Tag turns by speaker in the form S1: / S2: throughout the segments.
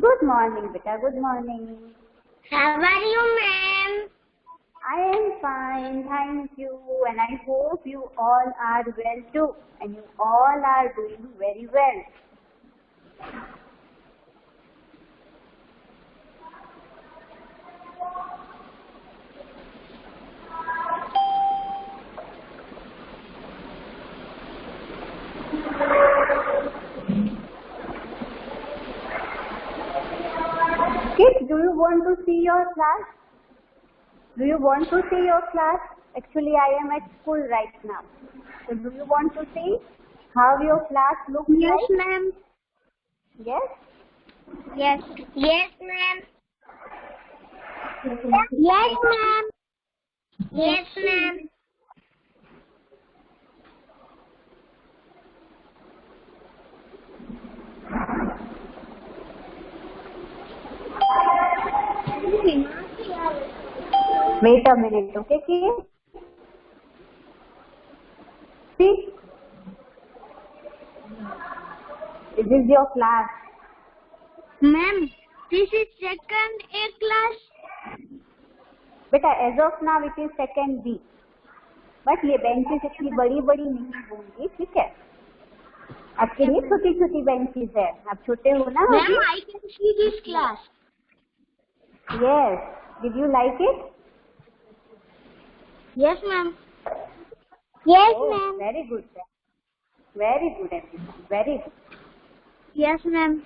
S1: Good morning, beta. Good morning.
S2: How are you, ma'am?
S1: I am fine, thank you. And I hope you all are well too. And you all are doing very well. Kids, do you want to see your class? Do you want to see your class? Actually, I am at school right now. So do you want to see how your class looks
S2: Yes,
S1: like?
S2: ma'am.
S1: Yes?
S2: Yes. Yes, ma'am. Yes, ma'am. Yes, ma'am.
S1: Wait a minute, okay, kids? See? This is your class.
S2: Ma'am, this is second A class.
S1: बेटा as of now it is second B. But ये benches इतनी बड़ी बड़ी नहीं होंगी, ठीक है? आपके लिए छोटी छोटी बेंचेस है. आप छोटे हो ना?
S2: Ma'am, I can see this class.
S1: Yes. Did you like it?
S2: Yes, ma'am. Yes,
S1: Oh,
S2: ma'am.
S1: very good. Very good, everyone. Very good.
S2: Yes, ma'am.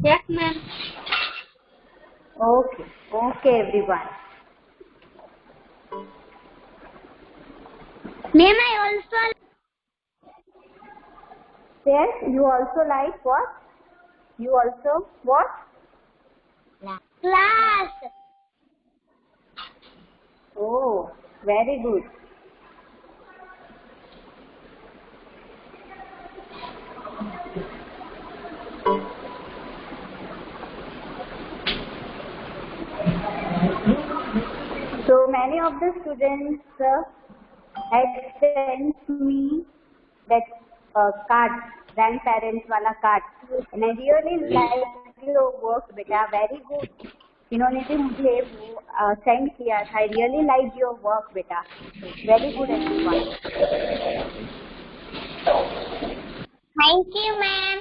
S2: Yes, ma'am.
S1: Okay. Okay, everyone.
S2: Ma'am, I also
S1: Yes, you also like what? You also what?
S2: class.
S1: Oh, very good. So many of the students had sent me that card, grandparents wala card, and I really like your work, beta. Very good. इन्होंने भी मुझे वो send किया था. I really like your work, beta. Very good, everyone.
S2: Thank you, ma'am.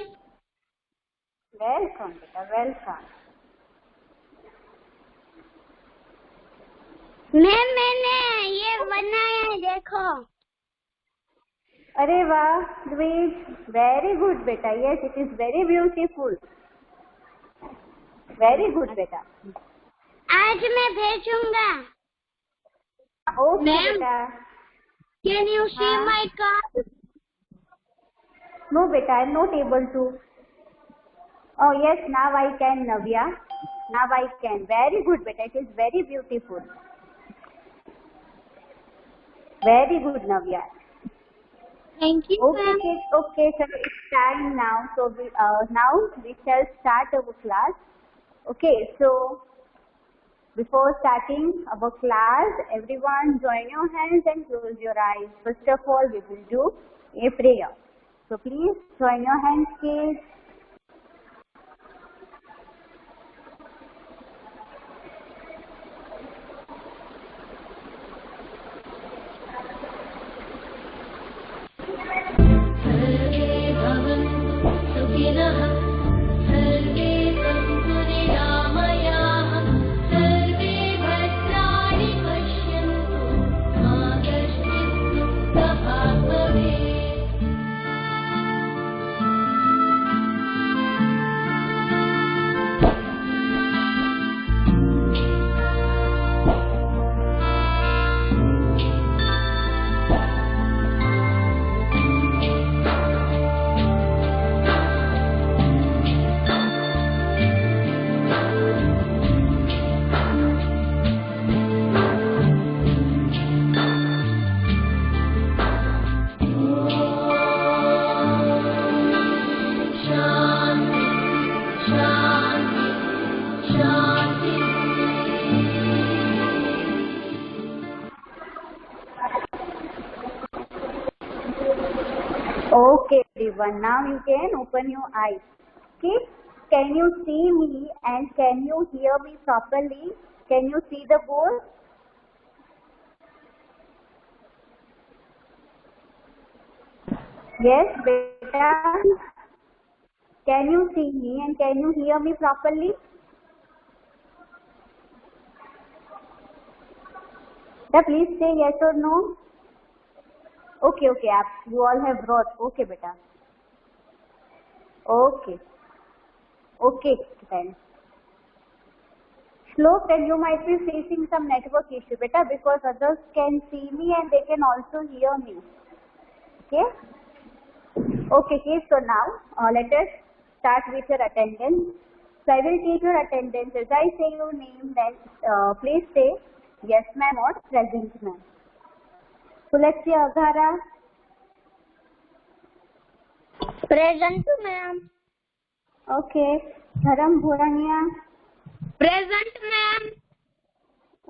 S1: Welcome, beta. Welcome.
S2: Ma'am, मैंने ये बनाया है, देखो.
S1: अरे वाह, Dweez. Very good, beta. Yes, it is very beautiful. Very good, beta.
S2: आज मैं भेजूंगा.
S1: Okay,
S2: Ma'am.
S1: beta.
S2: Can you see
S1: हाँ.
S2: my card?
S1: No, beta, I am not able to. Oh, yes, now I can, Navya. Now I can. Very good, beta. It is very beautiful. Very good, Navya.
S2: Thank you,
S1: Okay,
S2: ma'am.
S1: kids. Okay, so it's time now. So now we shall start our class. Okay, so before starting our class, everyone join your hands and close your eyes. First of all, we will do a prayer. So please join your hands, kids.
S3: सर्वे भवन्तु सुखिनः सर्वे सन्तु निरामयाः सर्वे भद्राणि पश्यन्तु मा कश्चित् दुःखभाग् भवेत्. शान्ति शान्ति शान्ति.
S1: Okay, everyone. Now you can open your eyes. Okay. can you see me and can you hear me properly? Can you see the board? Yes, beta. Can you see me and can you hear me properly? Please say yes or no. Okay, you all have brought. Okay, beta. Okay then. Shlok, then you might be facing some network issue, beta, because others can see me and they can also hear me. Okay, kids. So now let us start with your attendance. So I will take your attendance. As I say your name, then please say yes ma'am or present ma'am. Pulachya Aghara.
S2: Present, ma'am.
S1: Okay. Dharam Bhorania.
S2: Present, ma'am.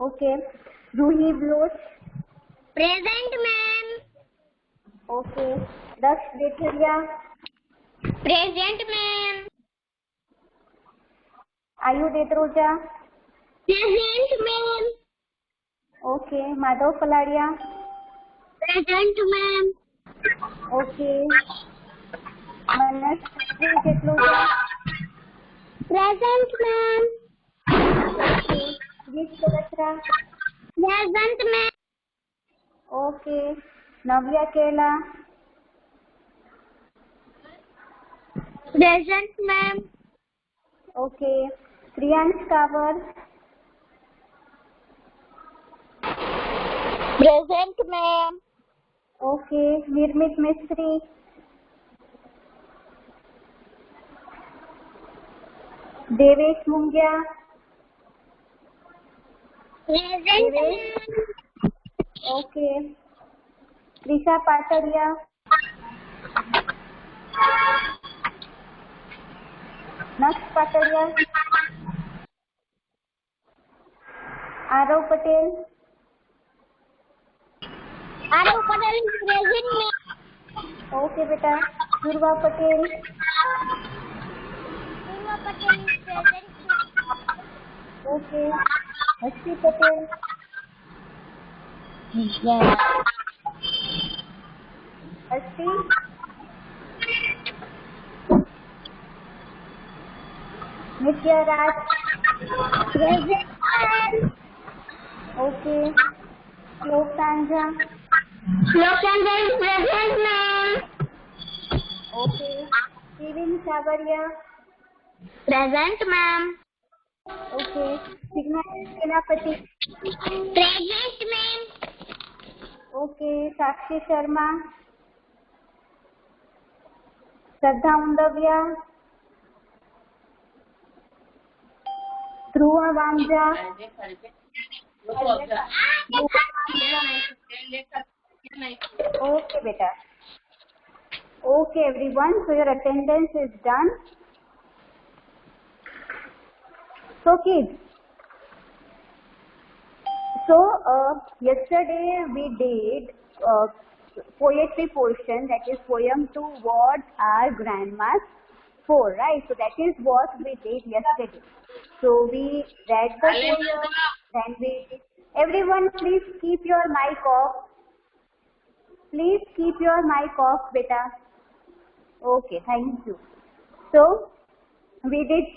S1: Okay. Ruhi Bloch.
S2: Present, ma'am.
S1: Okay. Daksh Detheria.
S2: Present, ma'am.
S1: Ayu Detroja.
S2: Present, ma'am.
S1: Okay. Madhav Paladia.
S2: Present, ma'am.
S1: Okay. Manas Ketloja.
S2: Present, ma'am.
S1: Okay. Gish Kalatra.
S2: Present, ma'am.
S1: Okay. Navya Kela.
S2: Present, ma'am.
S1: Okay. Priyansh Kavar.
S2: Present, ma'am.
S1: Okay. Nirmit Mistry. Devesh Mungia.
S2: Present, ma'am.
S1: Okay. Trisha Pataria. Naksh Pataria. Arav Patel.
S2: Arav Patel is present, ma'am.
S1: Okay, beta. Durva Patel.
S2: Durva Patel is present, ma'am.
S1: Okay. Hasti Patel.
S2: Yes.
S1: Hasti. Nitya Raj.
S2: Present, ma'am.
S1: Okay. Shlok Tanja.
S2: Lokanda is present, ma'am.
S1: Okay. Kevin Savaria.
S2: Present, ma'am.
S1: Okay. Signa Senapati.
S2: Present, ma'am.
S1: Okay. Sakshi Sharma. Shraddha Undavya. Dhruva Vamja. Okay, beta. Okay, everyone. So your attendance is done. So kids. So yesterday we did poetry portion, that is poem to What Are Grandmas For, right? So that is what we did yesterday. So we read the poem, then we did. Everyone, please keep your mic off. Please keep your mic off, beta. Okay, thank you. So we did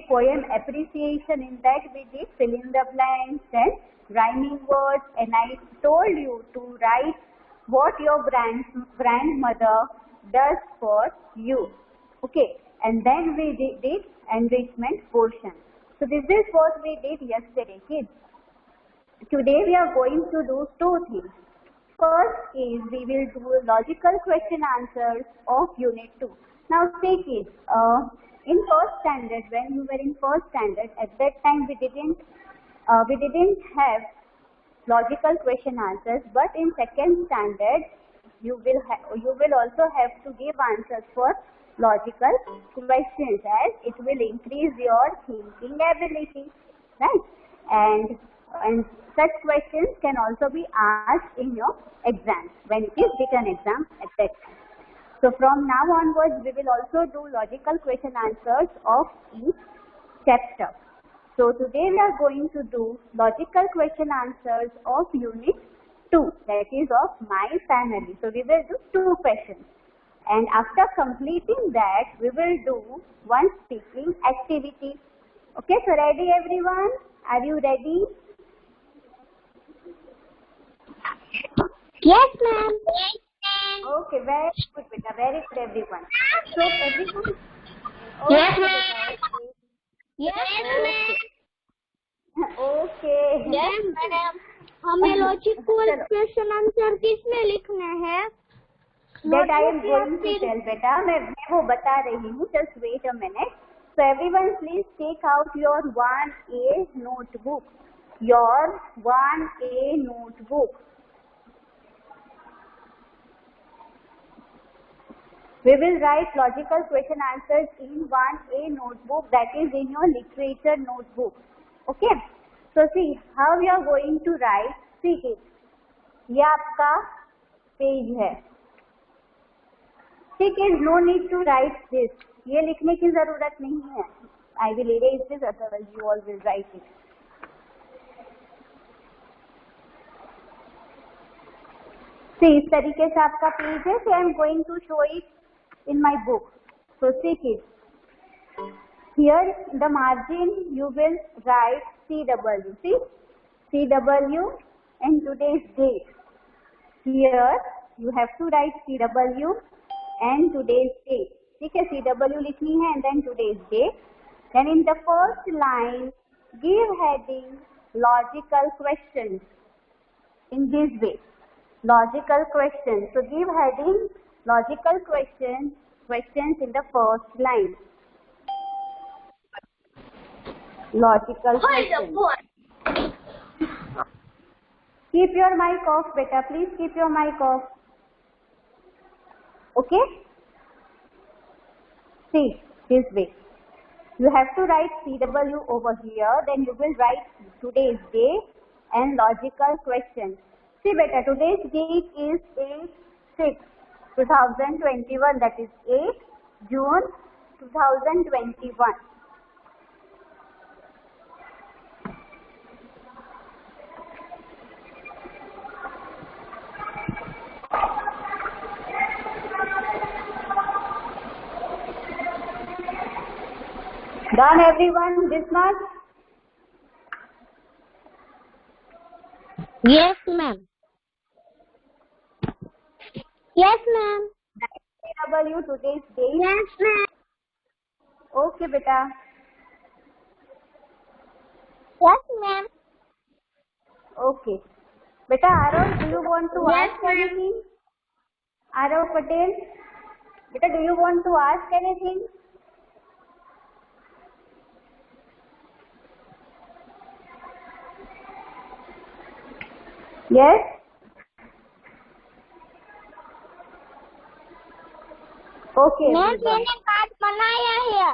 S1: poem appreciation. In that we did fill in the blanks and rhyming words, and I told you to write what your grandmother does for you. Okay, and then we did enrichment portion. So this is what we did yesterday, kids. Today we are going to do two things. First is we will do logical question answers of unit 2. Now say kids, in first standard, when you were in first standard, at that time we didn't have logical question answers, but in second standard you will also have to give answers for logical questions, as it will increase your thinking ability, right? And such questions can also be asked in your exam when it is written exam at that time. So from now onwards, we will also do logical question answers of each chapter. So today we are going to do logical question answers of unit 2, that is of my family. So we will do 2 questions. And after completing that, we will do one speaking activity. Okay, so ready everyone? Are you ready?
S2: Yes, ma'am. Yes, ma'am.
S1: Okay, very good, beta. Very good, everyone. So everyone.
S2: Yes,
S1: Okay,
S2: ma'am.
S1: beta.
S2: Yes, ma'am.
S1: Okay.
S2: Yes, madam. हमें logical question answer किसमें लिखने हैं?
S1: That I am going to tell, beta. मैं वो बता रही हूँ. Just wait a minute. So everyone, please take out your 1A notebook. Your 1A notebook. We will write logical question answers in 1A notebook, that is in your literature notebook. Okay? So see how you are going to write. See it. ये आपका page है. ठीक है. No need to write this. ये लिखने की जरूरत नहीं है. I will erase this, otherwise you all will write it. See इस तरीके से आपका पेज है. So I am going to show it in my book. So see it. Here the margin you will write CW. See CW and today's date. Here you have to write CW and today's date. ठीक है. CW लिखनी है and then today's date. Then in the first line give heading logical questions in this way. Logical questions. So give heading logical questions in the first line. Logical questions. Keep your mic off, beta. Please keep your mic off. Okay? See, this way. You have to write CW over here. Then you will write today's date and logical questions. See, beta, today's date is 8/6/2021. That is 8 June 2021. Done everyone this much?
S2: Yes, ma'am. Yes, ma'am.
S1: CW today's date.
S2: Yes, ma'am.
S1: Okay, beta.
S2: Yes, ma'am.
S1: Okay. Beta, Arav, do you want to
S2: Yes,
S1: ask
S2: ma'am.
S1: anything? Arav Patel? Beta, do you want to ask anything? Yes? Okay.
S2: Ma'am
S1: everyone.
S2: मैंने card बनाया है.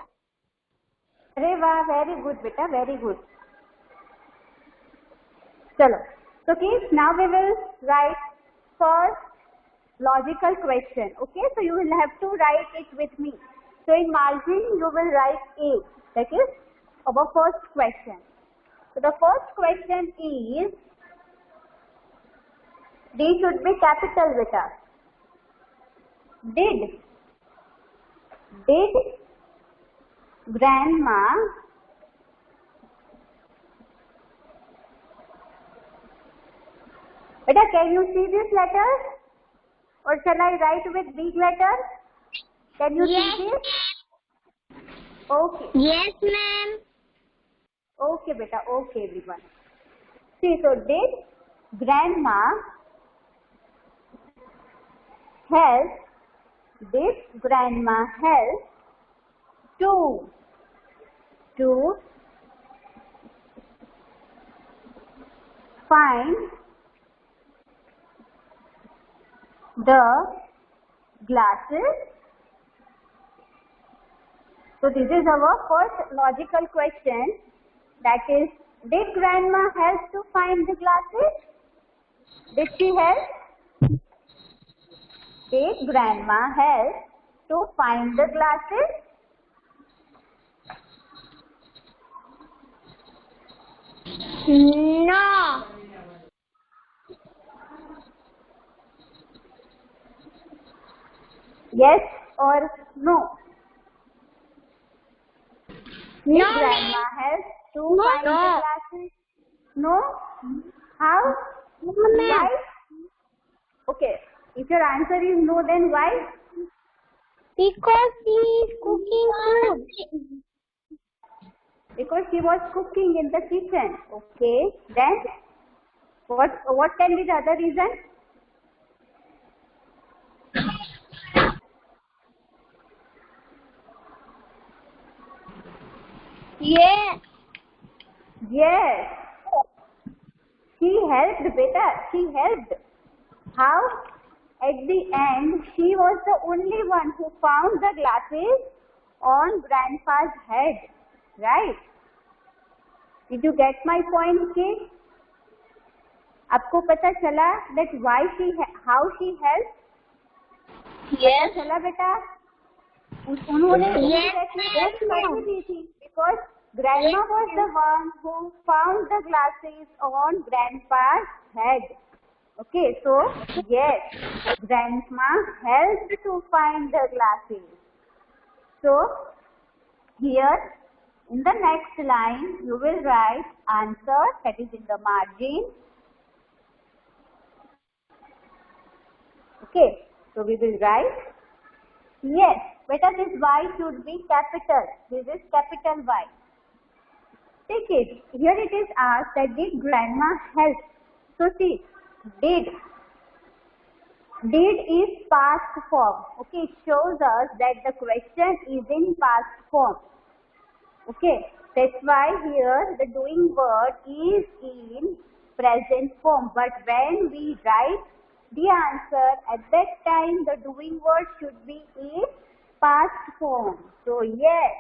S1: अरे वाह, very good beta, very good. चलो. So kids, now we will write first logical question. Okay, so you will have to write it with me. So in margin you will write A, that is our first question. So the first question is, D should be capital beta. Did grandma beta, can you see this letter or shall I write with big letter? Can you
S2: Yes.
S1: see this? Okay.
S2: Yes, ma'am.
S1: Okay beta, okay everyone. See, so did grandma help to find the glasses? So this is our first logical question, that is, did grandma help to find the glasses? Did she help? Did grandma help to find the glasses?
S2: No.
S1: Yes or no? Did
S2: No,
S1: grandma help to
S2: No.
S1: find the
S2: No.
S1: glasses? No? How?
S2: No,
S1: Why?
S2: ma'am.
S1: Okay. If your answer is no, then why?
S2: Because he is cooking food.
S1: Because she was cooking in the kitchen. Okay. Then what can be the other reason?
S2: Yes.
S1: Yes. She helped, beta. She helped. How? At the end, she was the only one who found the glasses on grandpa's head. Right? Did you get my point, kids? आपको पता चला that how she helped?
S2: Yes.
S1: पता चला बेटा? उन्होंने
S2: Yes,
S1: explanation
S2: ma'am.
S1: कैसे दी थी? Because grandma was the one who found the glasses on grandpa's head. Okay, so yes, grandma helped to find the glasses. So here in the next line you will write answer, that is in the margin. Okay, so we will write yes. Beta, this Y should be capital. This is capital Y. Take it. Here it is asked that did grandma help? So see, did is past form. Okay, it shows us that the question is in past form. Okay, that's why here the doing word is in present form. But when we write the answer, at that time the doing word should be in past form. So yes,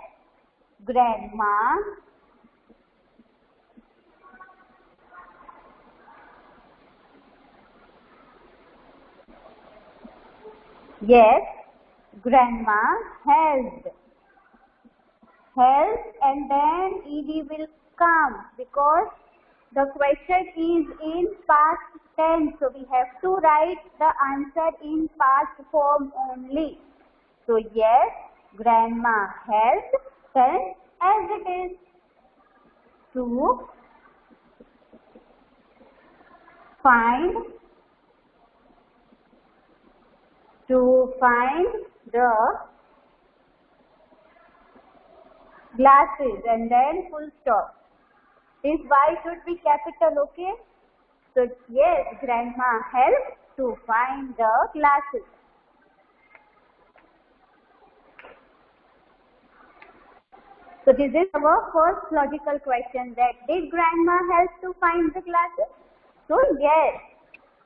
S1: grandma helped. Help and then ed will come because the question is in past tense. So we have to write the answer in past form only. So yes, grandma helped, then as it is to find the glasses and then full stop. This Y should be capital, okay? So yes, grandma helped to find the glasses. So this is our first logical question, that did grandma help to find the glasses? So yes,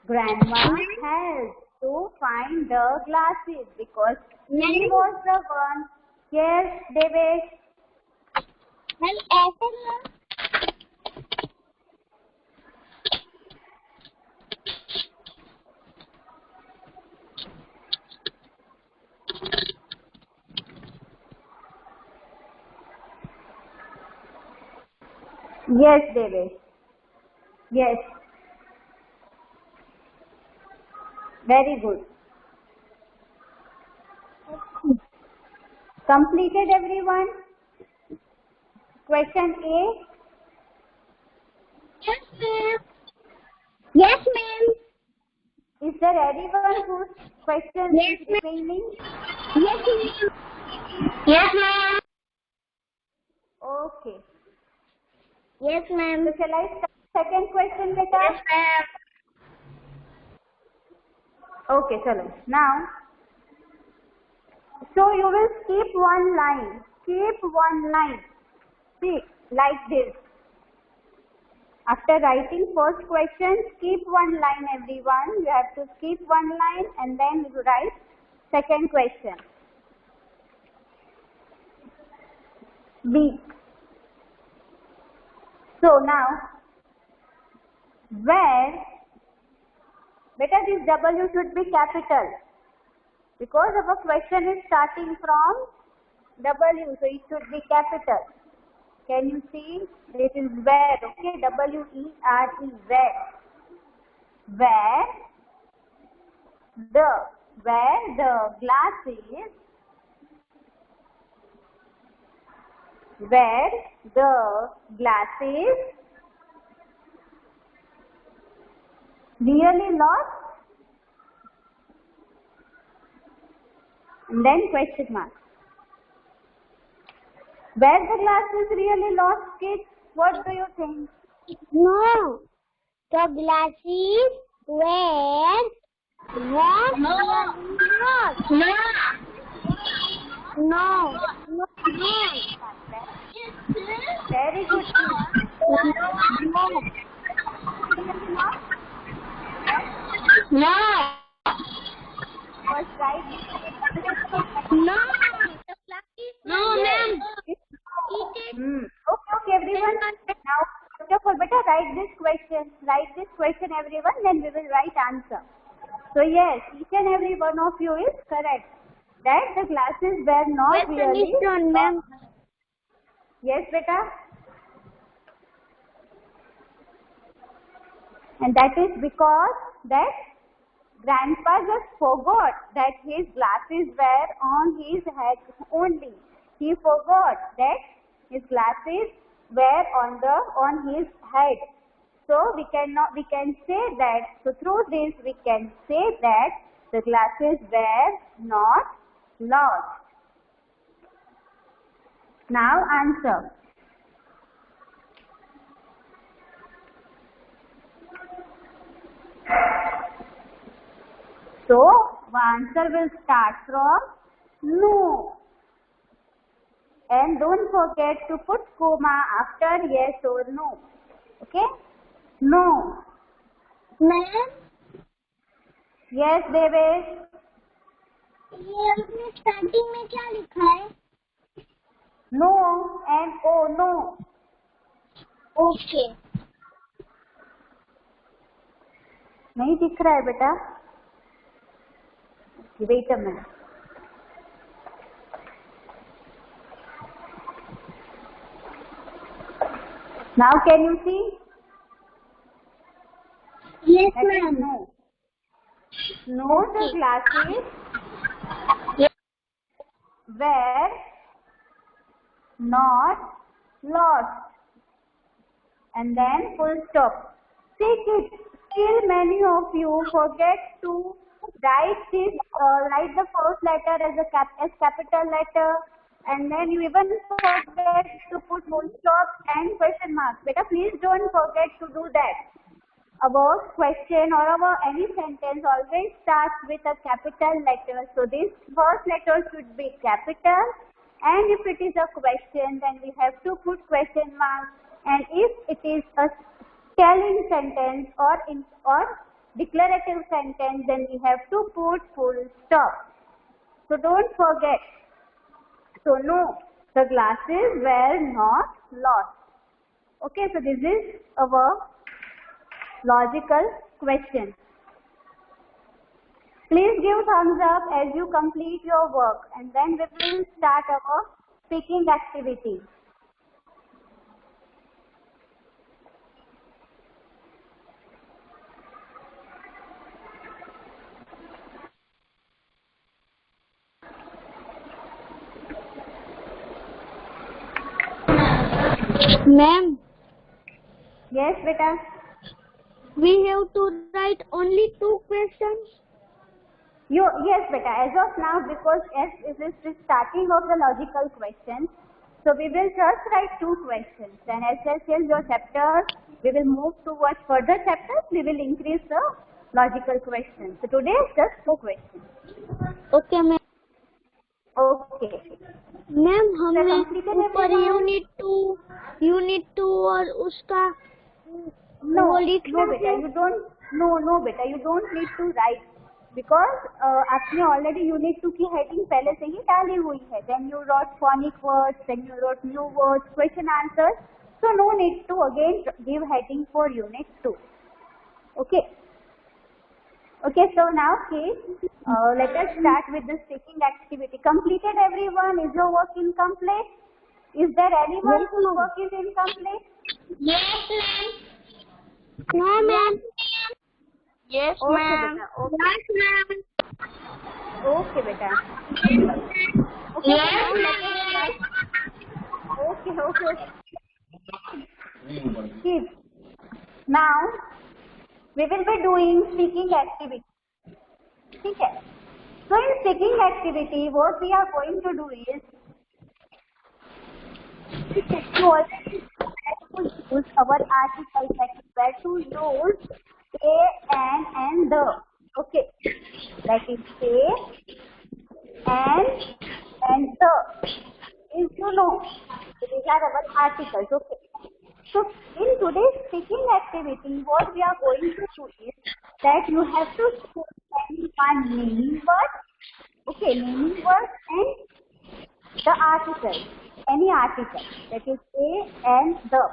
S1: grandma helped to find the glasses because she was the one. Yes, David. Yes, David. Yes. Very good. Completed, everyone? Question A.
S2: Yes, ma'am. Yes, ma'am.
S1: Is there anyone whose question
S2: Yes,
S1: is
S2: ma'am.
S1: remaining?
S2: Yes, ma'am. Yes, ma'am.
S1: Okay.
S2: Yes, ma'am.
S1: So shall I start second question, beta?
S2: Yes, ma'am.
S1: Okay, chalo. Now, so you will skip one line. Skip one line. See, like this. After writing first question, skip one line, everyone. You have to skip one line and then you write second question. B. So now, where, beta, this W should be capital. Because our question is starting from W, so it should be capital. Can you see? This is where, okay, W-E-R-E, where. Where the glass is, where the glass is really lost, and then question mark. Where the glass is really lost, kids? What do you think?
S2: No. The glasses were not really lost. No.
S1: Very good.
S2: No.
S1: First right.
S2: No. No, ma'am.
S1: Okay, everyone. Now, first of all, beta, write this question. Write this question, everyone. Then we will write answer. So yes, each and every one of you is correct. That the glasses were not really.
S2: Question, ma'am.
S1: Yes, beta. And that is because that grandpa just forgot that his glasses were on his head only. He forgot that his glasses were on his head. So we can say that, so through this we can say that the glasses were not lost. Now answer. So answer will start from no. And don't forget to put comma after yes or no. Okay? No.
S2: Ma'am,
S1: Yes, Devesh.
S2: ये अपने starting में क्या लिखा है?
S1: No and oh no.
S2: Okay.
S1: नहीं दिख रहा है बेटा. Wait a minute. Now can you see?
S2: Yes,
S1: That is
S2: ma'am.
S1: no. No, the glasses were not lost. And then full stop. See kids, still many of you forget to write this, write the first letter as capital letter, and then you even forget to put full stop and question mark. Beta, please don't forget to do that. Our question or our any sentence always starts with a capital letter. So this first letter should be capital, and if it is a question, then we have to put question mark. And if it is a telling sentence or declarative sentence, then we have to put full stop. So don't forget. So no, the glasses were not lost. Okay, so this is our logical question. Please give thumbs up as you complete your work, and then we will start our speaking activity.
S2: Ma'am,
S1: Yes, beta.
S2: we have to write only 2 questions.
S1: Yes, beta. As of now, because as it is the starting of the logical questions, so we will just write 2 questions. Then as your chapter, we will move towards further chapters. We will increase the logical questions. So today just 2 questions.
S2: Okay, ma'am.
S1: Okay.
S2: Ma'am हमें
S1: completed
S2: ऊपर
S1: everyone?
S2: Unit 2 और उसका
S1: No,
S2: वो लिखना
S1: no, beta.
S2: है?
S1: You don't. No, beta. You don't need to write because आपने already unit 2 की heading पहले से ही डाली हुई है. Then you wrote phonic words, then you wrote new words, question answers. So no need to again give heading for unit 2. Okay. Okay, so now kids, let us start with the speaking activity. Completed everyone? Is your work incomplete? Is there anyone whose work is incomplete?
S2: Yes, ma'am. No, ma'am. Yes,
S1: Okay,
S2: ma'am.
S1: beta. Okay.
S2: Yes, ma'am.
S1: Okay, beta. Okay,
S2: Yes,
S1: so now let us
S2: ma'am.
S1: start. Okay, okay. Kids, now we will be doing speaking activity. Okay. So in speaking activity, what we are going to do is to already use our articles, like where to use a, and the. Okay. That is a and the. Is you know, these are our articles. Okay. So in today's speaking activity, what we are going to do is that you have to choose one naming word. Okay, naming word and the article, any article, that is a and the.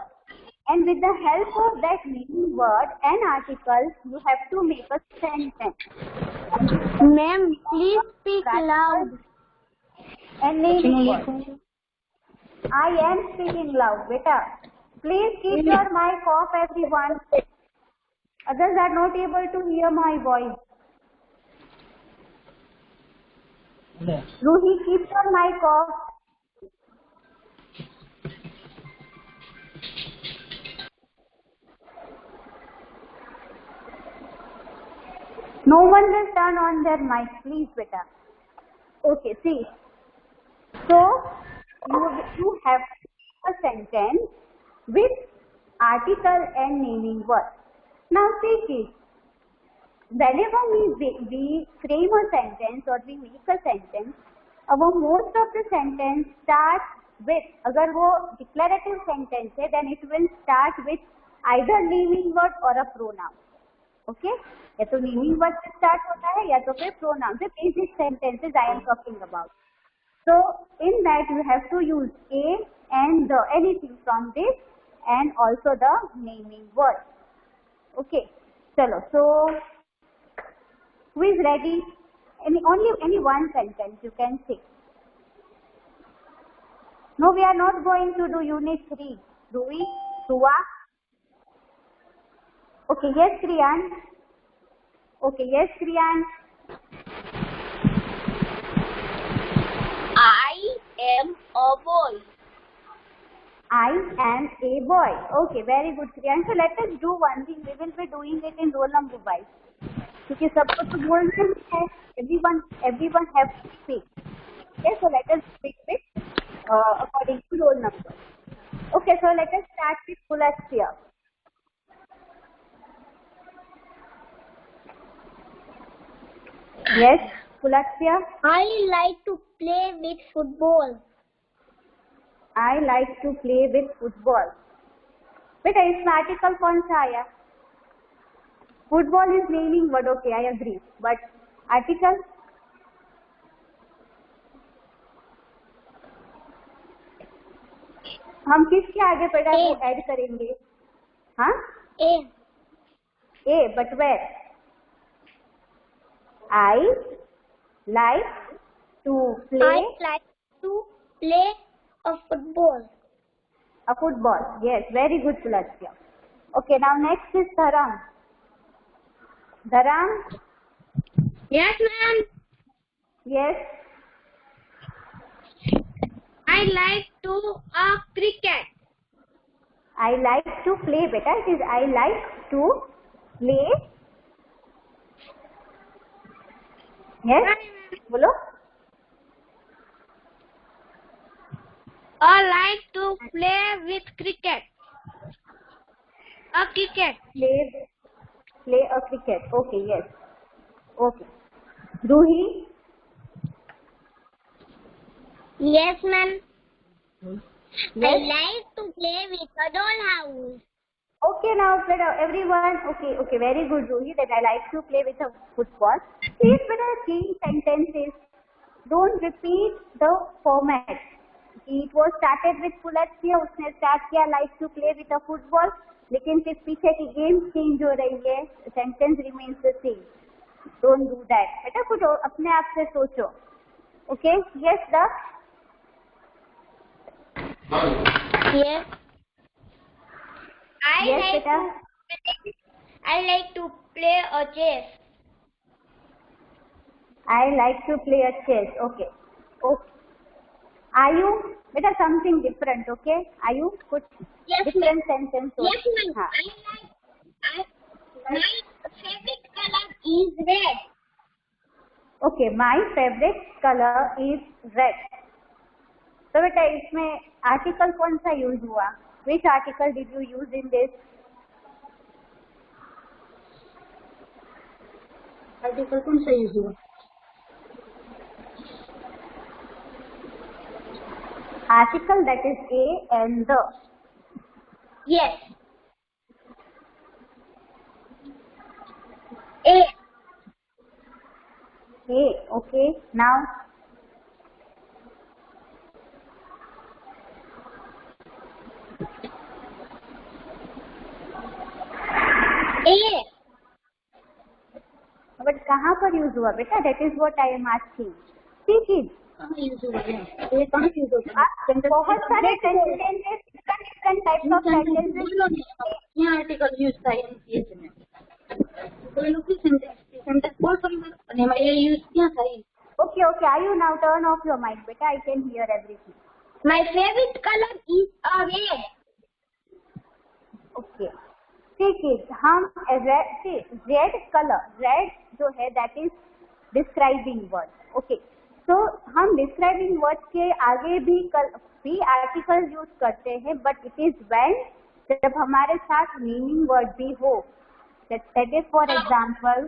S1: And with the help of that naming word and article, you have to make a sentence.
S2: Ma'am, please speak loud.
S1: And naming word. I am speaking loud, beta. Please keep your mic off, everyone. Others are not able to hear my voice. Ruhi, keep your mic off. No one will turn on their mic, please, beta. Okay, see. So, you have a sentence with article and naming word. Now, see, kids. Whenever we frame a sentence or we make a sentence, our most of the sentence starts with, अगर वो declarative sentence है, then it will start with either naming word or a pronoun. Okay? या तो naming word से start होता है या तो फिर pronoun से. Basic sentences I am talking about. So in that you have to use a and the, anything from this, and also the naming word. Okay. Chalo. So who is ready? Only one sentence you can say. No, we are not going to do unit 3. Do we? Dua? Okay, yes, Kriyan. Okay, yes, Kriyan.
S2: I am a boy.
S1: I am a boy. Okay, very good, Kriyan. So let us do one thing. We will be doing it in roll number wise. क्योंकि सबको तो बोलना है, everyone have to speak. Okay, so let us speak with according to roll number. Okay, so let us start with Pulastya. Yes, Pulastya.
S2: I like to play with football.
S1: I like to play with football. बेटा इसमें article कौन सा आया? Football is naming word. Okay, I agree. But article? हम किसके आगे बेटा वो ऐड करेंगे? हाँ?
S2: A.
S1: A, but where? I like to play.
S2: I like to play a football.
S1: A football. Yes, very good, Pulastya. Okay, now next is Dharam. Dharam?
S2: Yes, ma'am.
S1: Yes.
S2: I like to cricket.
S1: I like to play, beta. It is I like to play. Yes. बोलो.
S2: I like to play with cricket. A cricket.
S1: Play a cricket. Okay, yes. Okay. Ruhi?
S2: Yes, ma'am.
S1: Yes.
S2: I like to play with a dollhouse.
S1: Okay, now everyone. Okay, very good, Ruhi. That I like to play with a football. Please, better change sentences. Don't repeat the format. It was started with Pulastya. उसने start किया like to play with a football. लेकिन फिर पीछे की game change हो रही है. Sentence remains the same. Don't do that. बेटा कुछ अपने आप से सोचो। Okay, yes Daksha?
S2: Yes.
S1: Yes, beta.
S2: I like to play a chess.
S1: I like to play a chess. Okay. Okay. Are you? Beta something different. Okay. Are you? Kuch
S2: Yes,
S1: different sentence.
S2: Yes, ma'am.
S1: हाँ.
S2: My favorite color is red.
S1: Okay. My favorite color is red. तो बेटा इसमें article कौन सा use हुआ? Which article did you use in this?
S4: Article कौन सा use हुआ?
S1: Article that is a and the.
S2: Yes. A.
S1: A. Okay. Now.
S2: A.
S1: But कहाँ पर यूज हुआ बेटा? That is what I am asking. See kids.
S4: कहाँ use हुआ है? ये कहाँ यूज होता है?
S1: बहुत सारे sentences, different types of sentences.
S4: यहाँ आर्टिकल यूज था एनसीएच में। कोई लोग भी सेंटेंस बोल सकते हैं और ये यूज क्या था?
S1: Okay, okay. Are you now turn off your mic, beta? I can hear everything.
S2: My favorite color is a red.
S1: Okay. ठीक है, हम रेड कलर, रेड जो है that is describing word. Okay, तो हम डिस्क्राइबिंग वर्ड के आगे भी आर्टिकल यूज करते हैं, बट इट इज व्हेन जब हमारे साथ मीनिंग वर्ड भी हो। That is for example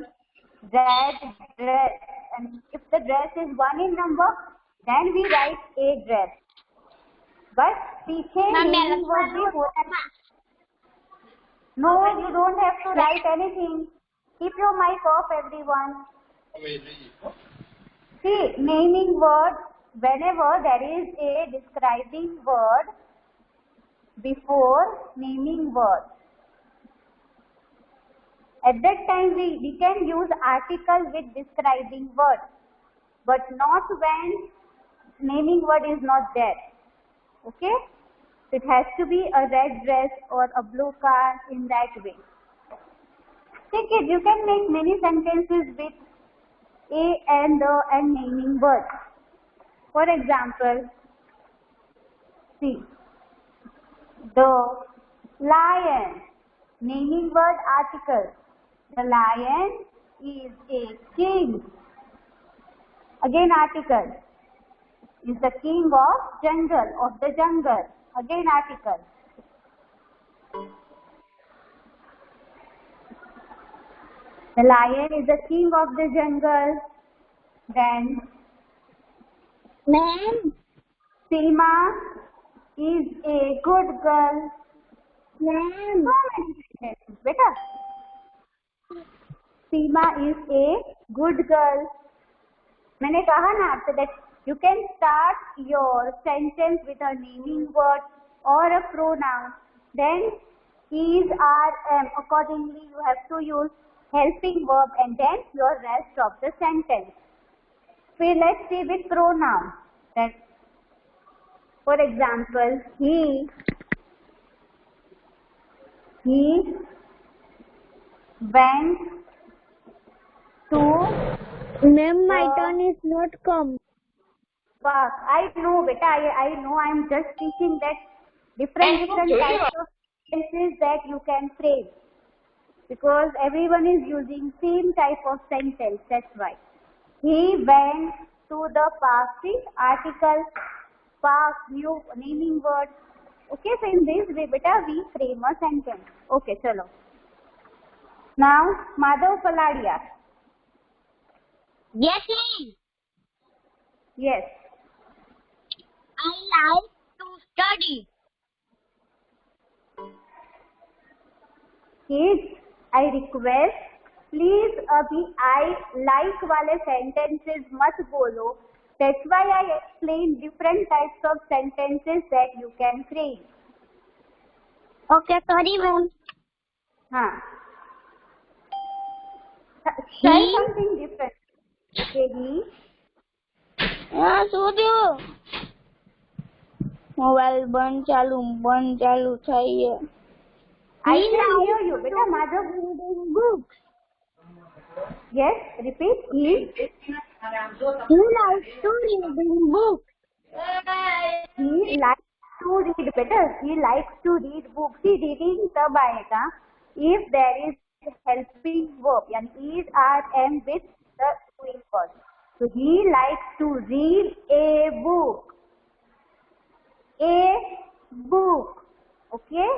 S1: red dress, and if the dress is 1 in number then we write a dress, but पीछे मीनिंग वर्ड भी होता है। No, you don't have to write anything. Keep your mic off, everyone. See, naming word, whenever there is a describing word before naming word, at that time we can use article with describing word, but not when naming word is not there. Okay? It has to be a red dress or a blue car, in that way. Take it. You can make many sentences with a and the and naming words. For example, see, the lion, naming word article. The lion is a king. Again article. Is the king of the jungle. Again article. The lion is the king of the jungle. Then
S2: Ma'am.
S1: Seema is a good girl.
S2: Ma'am.
S1: Beta. Seema is a good girl. मैंने कहा ना आपसे that you can start your sentence with a naming word or a pronoun. Then is, are, am. Accordingly, you have to use helping verb and then your rest of the sentence. So let's see with pronoun. That, for example, he went to.
S2: Ma'am, my turn is not come.
S1: Park. I know, beta. I know. I am just teaching that different types of sentences that you can frame, because everyone is using same type of sentence. That's why. He went to the park. See, article, park, new naming word. Okay, so in this way, beta, we frame a sentence. Okay, chalo. Now, Madhav Paladia.
S2: Yes, ma'am.
S1: Yes.
S2: I like to study.
S1: Kids, I request, please अभी I like वाले sentences मत बोलो. That's why I explain different types of sentences that you can frame.
S2: Okay, sorry, ma'am.
S1: हाँ. Try something different. Okay, he.
S2: हाँ सो दो mobile बंद चालू चाहिए
S1: I can hear you, beta. Madhav.
S2: books
S1: Yes, repeat.
S2: he likes to reading books
S1: He likes to read better. He likes to read books. See, reading तब आएगा if there is helping verb, यानी is, are, am with the doing verb. So he likes to read a book. A book. Okay.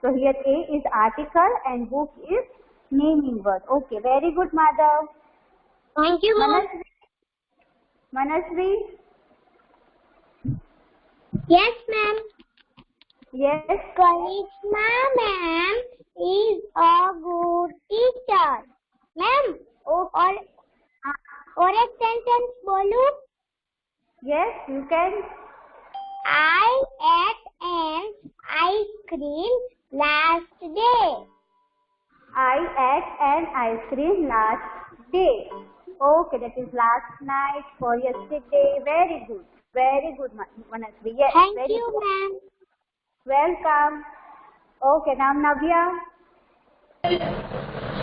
S1: So here a is article and book is naming word. Okay. Very good, Madhav.
S2: thank you ma'am
S1: Manasvi.
S2: yes ma'am
S1: Yes.
S2: Karishma ma'am is a good teacher ma'am और एक sentence बोलूं
S1: Yes, you can.
S2: I ate an ice cream last day.
S1: I ate an ice cream last day. Okay, that is last night for yesterday. Very good, Manasvi. Yes,
S2: Thank
S1: very
S2: you,
S1: good.
S2: ma'am.
S1: Welcome. Okay, now Navya.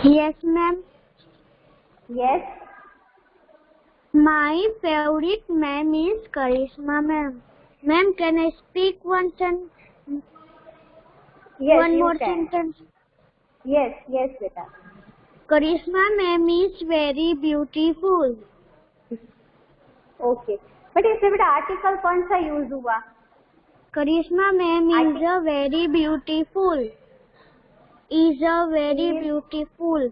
S2: Yes, ma'am.
S1: Yes.
S2: My favorite ma'am is Karishma ma'am. Ma'am, can I speak one
S1: Yes,
S2: one
S1: you
S2: more
S1: can.
S2: sentence?
S1: Yes, beta.
S2: Karishma ma'am is very beautiful.
S1: Okay. But इसमें बेटा article कौन सा use हुआ?
S2: Karishma ma'am is a very beautiful. Is a very beautiful.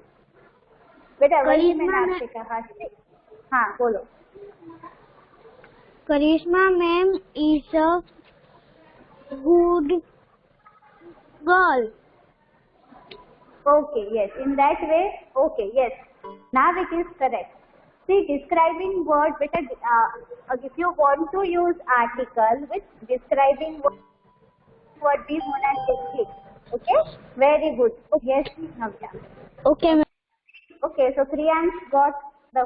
S1: बेटा वही मैंने
S2: Karishma
S1: आपसे कहा. हाँ बोलो.
S2: Karishma ma'am is a good girl.
S1: Okay, yes. In that way, okay, yes. Now it is correct. See, describing word, better, if you want to use article with describing word भी होना चाहिए. Okay? Very good. Yes, Navya.
S2: Okay, ma'am.
S1: Okay, so Kriyansh got the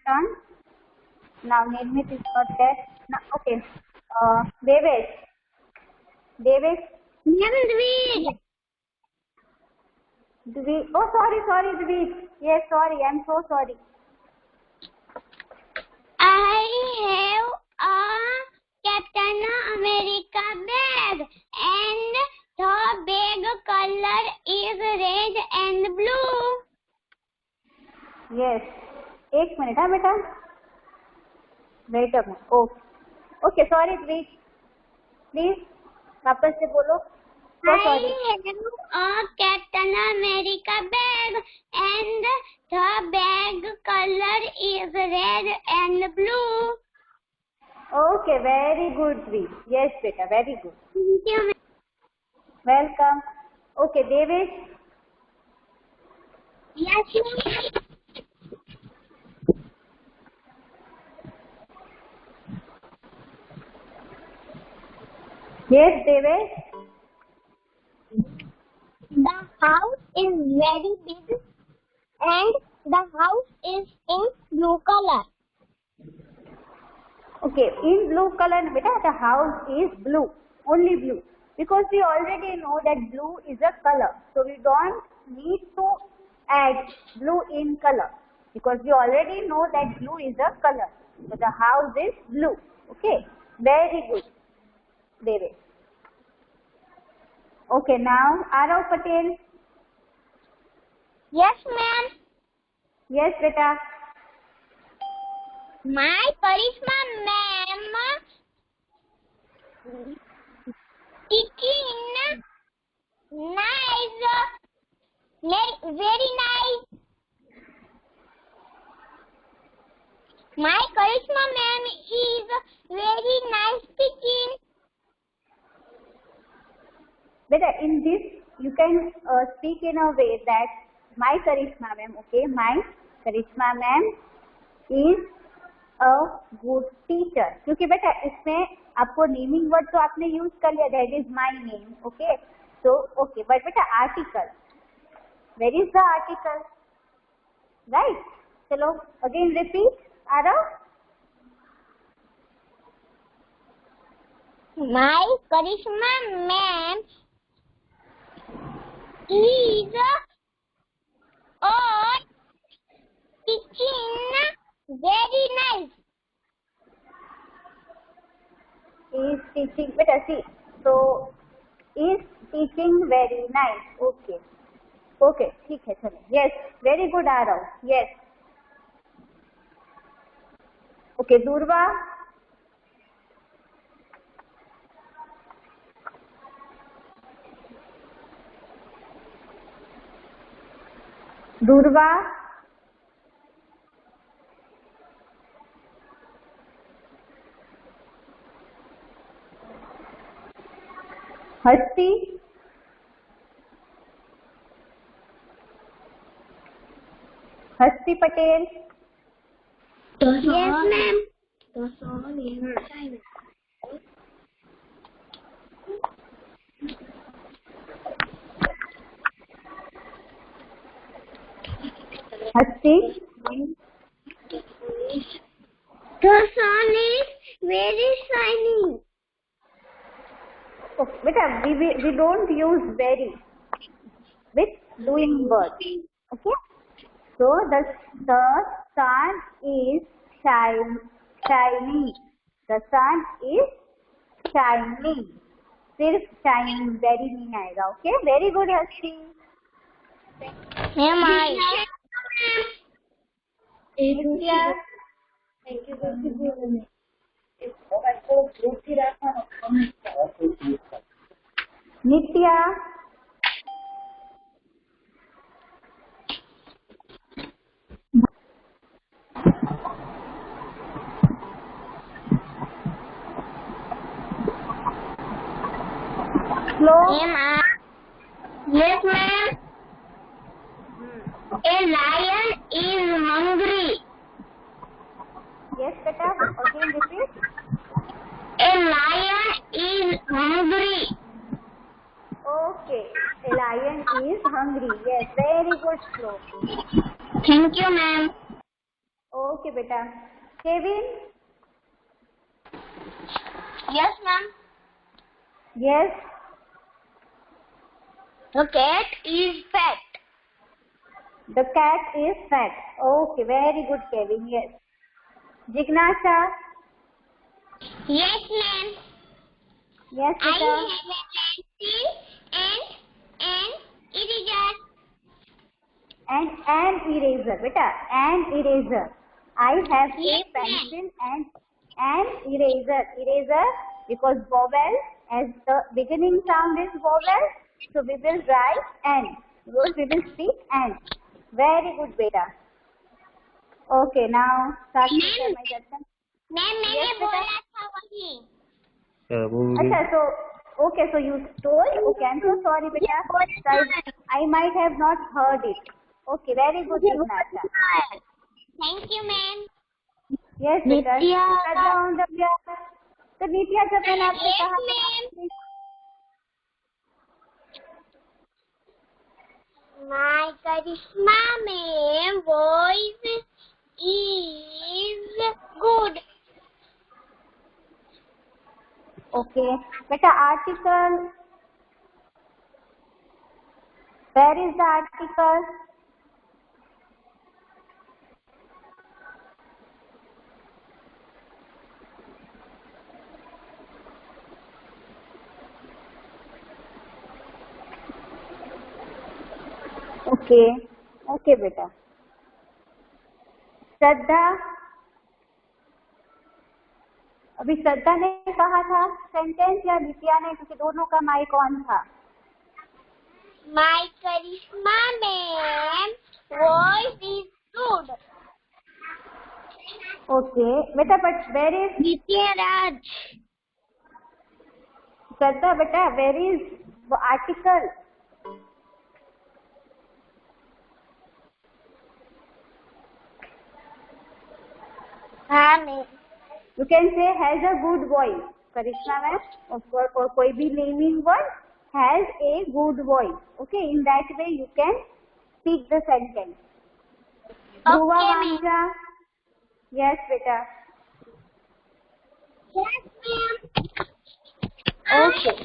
S1: turn. Now Nirmit is not there. Now, okay. Devesh. Oh, sorry, Dveet. Yes, sorry. I'm so sorry.
S2: I have a Captain America bag and the bag color is red and blue.
S1: Yes. एक minute हाँ बेटा. Wait a minute. Okay, sorry, Dveet. Please, वापस से बोलो. So sorry.
S2: I have a Captain America bag and the bag color is red and blue.
S1: Okay, very good, Dveet. Yes, beta, very good.
S2: Thank you, ma'am.
S1: Welcome. Okay, Devesh.
S2: Yes, ma'am.
S1: Yes, Devesh.
S2: The house is very big and the house is in blue color.
S1: Okay, in blue color, beta, the house is blue, only blue. Because we already know that blue is a color. So we don't need to add blue in color. Because we already know that blue is a color. So the house is blue. Okay, very good, Devesh. Okay, now Arav Patel.
S2: Yes, ma'am.
S1: Yes, beta.
S2: My Karishma ma'am teaching nice, very nice. My Karishma ma'am is very nice teaching.
S1: Beta, in this you can speak in a way that my Karishma ma'am, okay, my Karishma ma'am is a good teacher. क्योंकि बेटा इसमें आपको naming word तो आपने use कर लिया, that is my name. Okay, so okay, but बेटा article, where is the article? right? चलो again repeat. Arav.
S2: My Karishma ma'am is teaching very nice.
S1: Is teaching, beta see. So is teaching very nice. Okay. Okay, ठीक है चलो. Yes, very good Arav. Yes. Okay, Durva. Durva. Hasti. Hasti Patel.
S2: Yes, ma'am.
S1: Hasti.
S2: The sun is very shiny.
S1: Okay, beta, we don't use very with doing word. Okay. So the sun is shining. The sun is shining. सिर्फ shining very नहीं आएगा. Okay. Very good, Hasti.
S2: Ma'am,
S1: Nitya. Nitya. Slow.
S2: Ma'am, yes, ma'am. A lion is hungry.
S1: Yes, beta. Again repeat.
S2: A lion is hungry.
S1: Okay. A lion is hungry. Yes, very good, Slow.
S2: Thank you, ma'am.
S1: Okay, beta. Kevin.
S2: Yes, ma'am.
S1: Yes.
S2: The cat is fat.
S1: The cat is fat. Okay, very good, Kevin. Yes. Jignasha.
S2: Yes, ma'am.
S1: Yes,
S2: I
S1: beta.
S2: have a pencil and an eraser.
S1: And an eraser, beta. An eraser. I have
S2: Yes,
S1: a pencil and an eraser. Eraser because vowel, as the beginning sound is vowel, so we will write an. Because we will speak an. Very good, beta. Okay, now start with my question.
S2: Ma'am मैंने
S1: Yes, बेटा.
S2: बोला था वही.
S1: अच्छा, so okay, so you told. Okay, I'm so sorry, beta. I might have not heard it. Okay, very good, Jignasha.
S2: Thank you, ma'am.
S1: Yes, beta.
S2: Nitya.
S1: तो नित्या, जब मैंने आपसे
S2: Yes,
S1: कहा
S2: ma'am. My Karishma ma'am voice is good.
S1: Okay, beta, article. Where is the article? Okay, okay, beta. श्रद्धा. अभी श्रद्धा ने कहा था sentence या नित्या ने, क्योंकि दोनों का माइक ऑन था.
S2: My Karishma ma'am voice is good.
S1: Okay, beta, but where is
S2: Nitya Raj.
S1: Shraddha, beta, where is the article?
S2: हाँ ma'am.
S1: You can say has a good voice. Karishma ma'am, or कोई भी naming word has a good voice. Okay, in that way you can speak the sentence. Dhruva,
S2: Okay, ma'am.
S1: Vansha? Yes, beta.
S2: Yes, ma'am.
S1: Okay.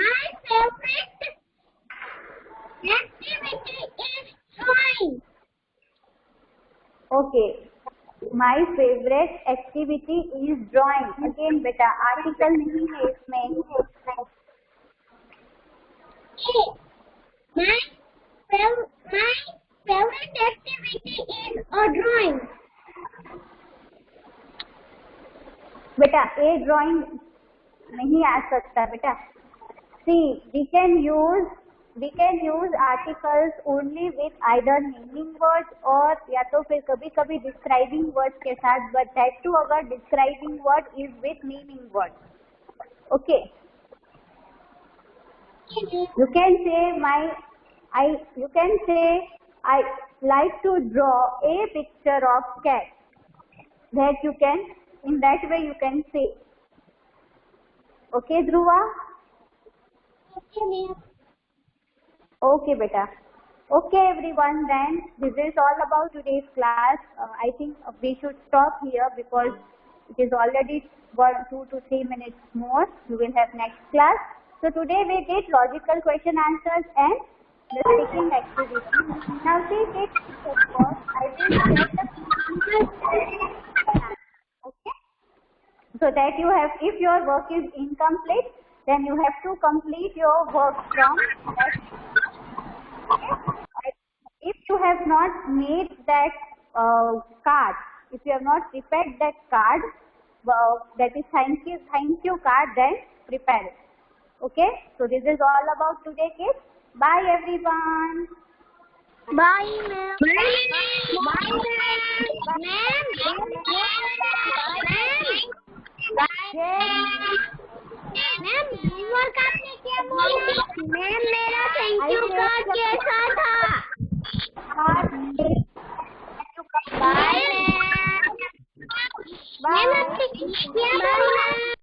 S2: My favorite activity is drawing.
S1: Okay. My favorite activity is drawing. Again, beta, article नहीं है इसमें.
S2: My favorite activity is drawing.
S1: बेटा a drawing नहीं आ सकता बेटा. See, we can use articles only with either meaning words or या तो फिर कभी कभी describing words के साथ, but that too अगर describing word is with meaning word. Okay. You can say I like to draw a picture of cat. That you can, in that way you can say. Okay, Dhruva?
S2: Okay, ma'am.
S1: Okay, beta. Okay, everyone, then this is all about today's class. I think we should stop here because it is already 2 to 3 minutes more. We will have next class. So today we did logical question answers and the speaking activity. Now see, take homework. I will share the okay? So that you have, if your work is incomplete, then you have to complete your work from that. If you have not made that card, if you have not prepared that card, that is thank you card, then prepare it. Okay? So this is all about today, kids. Bye everyone.
S2: Bye, ma'am. Bye, ma'am. Ma'am homework आपने क्या बोला? Ma'am मेरा thank you card कैसा था? Bye ma'am. Ma'am आपने क्या बोला?